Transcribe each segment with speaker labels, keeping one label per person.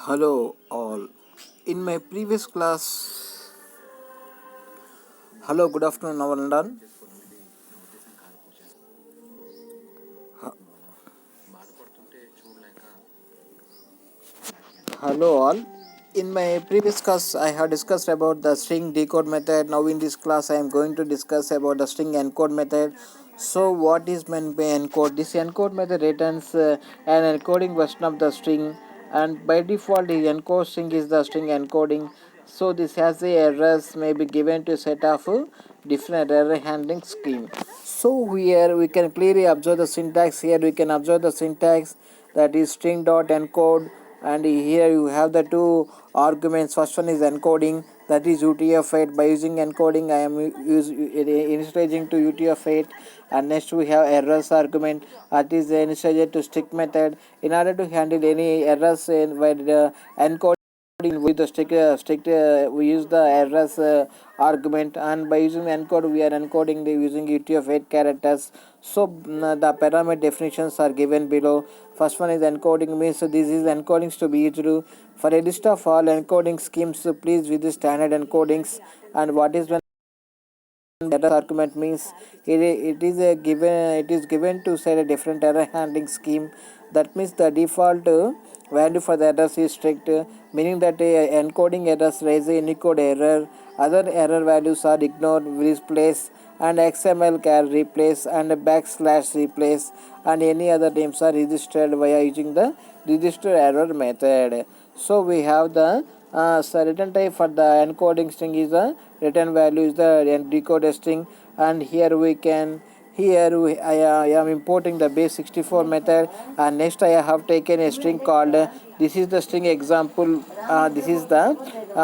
Speaker 1: Hello all. In my previous class, hello, good afternoon, Navandan. Hello all. In my previous class, I have discussed about the string decode method. Now in this class, I am going to discuss about the string encode method. So what is meant by encode? This encode method returns an encoding version of the string, and by default, the encode string is the string encoding. So this has the errors may be given to a set of different error handling scheme. So here we can clearly observe the syntax. Here we can observe the syntax, that is string dot encode, and here you have the two arguments. First one is encoding, that is UTF-8. By using encoding, I am initializing to UTF-8, and next we have errors argument, that is initialized to strict method. In order to handle any errors in by the encoding with the we use the errors argument, and by using encode we are encoding the using UTF-8 characters. So the parameter definitions are given below. First one is encoding, means this is encodings to be used for a list of all encoding schemes. Please visit standard encodings. And what is error argument means it is given to set a different error handling scheme. That means the default value for the errors is strict, meaning that encoding errors raise a unicode error, other error values are ignored, replace, and XML can replace, and backslash replace, and any other names are registered via using the register error method. So we have the so return type for the encoding string is the return value is the decode string, and here we can I am importing the base64 method, and next I have taken a string called this is the string example, this is the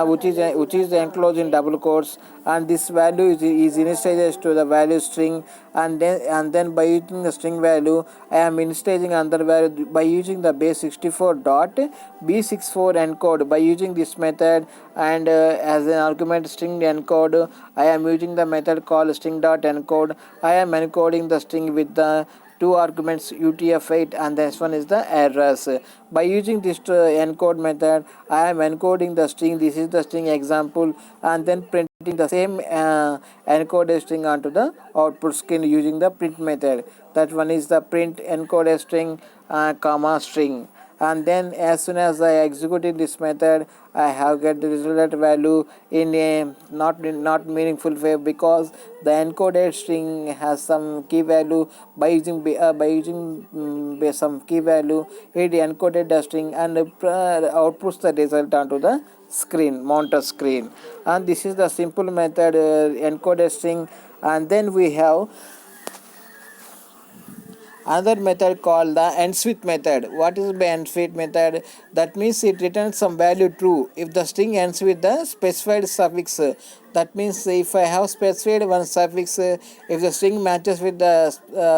Speaker 1: which is enclosed in double quotes, and this value is initialized to the value string, and then by using the string value I am initializing another value by using the base64 dot b64 encode. By using this method, and as an argument string encode, I am using the method called string dot encode. I am encoding the string with the two arguments UTF-8, and this one is the errors. By using this encode method, I am encoding the string, this is the string example, and then printing the same encoded string onto the output screen using the print method. That one is the print encoded string comma string, and then as soon as I executed this method, I have get the result value in a not meaningful way, because the encoded string has some key value. By using some key value, it encoded the string and outputs the result onto the screen, monitor screen. And this is the simple method encoded string. And then we have another method called the end with method. What is the end with method? That means it returns some value true if the string ends with the specified suffix. That means if I have specified one suffix, if the string matches with the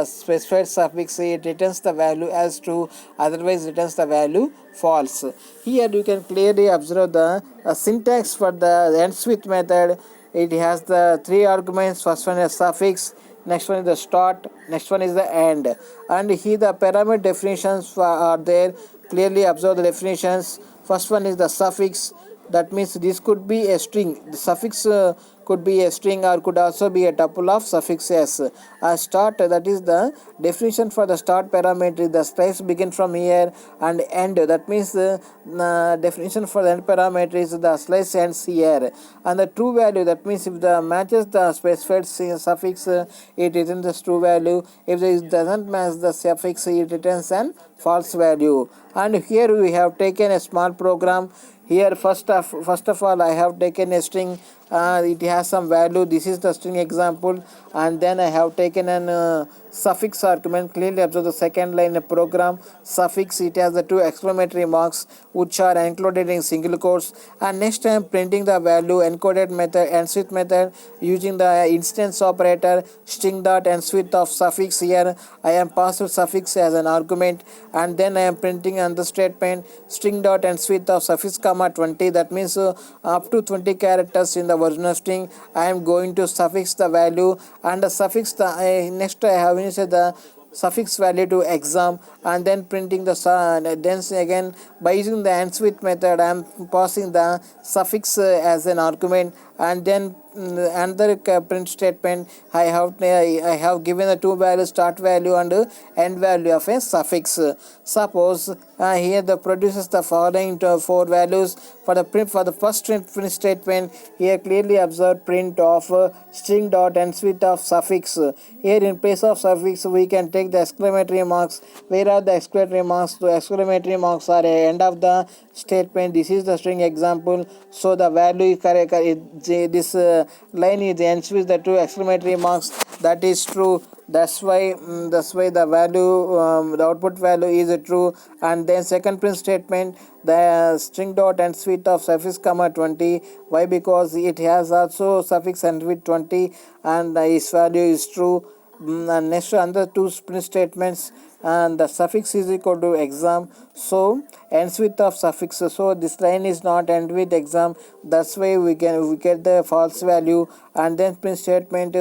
Speaker 1: specified suffix, it returns the value as true, otherwise returns the value false. Here you can clearly observe the syntax for the end with method. It has the three arguments. First one is suffix, next one is the start, next one is the end, and here the parameter definitions are there. Clearly observe the definitions. First one is the suffix, that means this could be a string. The suffix could be a string or could also be a tuple of suffixes. Start, that is the definition for the start parameter. The slice begin from here, and end, that means the definition for the end parameter is the slice ends here. And the true value, that means if the matches the specified suffix, it returns the true value. If it doesn't match the suffix, it returns an false value. And here we have taken a small program. Here first of all I have taken a string, it has some value, this is the string example, and then I have taken an suffix argument. Clearly observe the second line of program. Suffix, it has the two exclamatory marks which are included in single quotes, and next I am printing the value encoded method end with method using the instance operator string dot end with of suffix. Here I am passed suffix as an argument, and then I am printing on the statement string dot end with of suffix comma 20. That means up to 20 characters in the original string I am going to suffix the value, and the suffix the next I have initialized the suffix value to exam, and then printing the then again by using the AND switch method I am passing the suffix as an argument, and then another print statement I have given the two values, start value and end value of a suffix. Suppose here the produces the following four values for the print. For the first print statement, here clearly observe print of string dot and switch of suffix. Here in place of suffix we can take the exclamatory marks. Where are the exclamatory marks? The exclamatory marks are a end of the statement. This is the string example, so the value is correct. This line is ends with the two exclamatory marks, that is true. That's why the value the output value is true. And then second print statement, the string dot and switch of suffix comma 20. Why? Because it has also suffix and with 20, and its value is true. And next another two print statements, and the suffix is equal to exam, so ends with of suffixes, so this line is not end with exam, that's why we get the false value. And then print statement,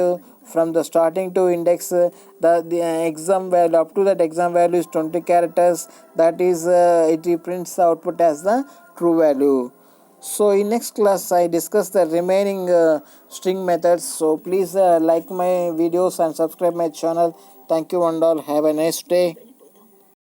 Speaker 1: from the starting to index, the exam value up to that exam value is 20 characters, that is it prints the output as the true value. So in next class I discuss the remaining string methods. So please like my videos and subscribe my channel. Thank you and all. Have a nice day.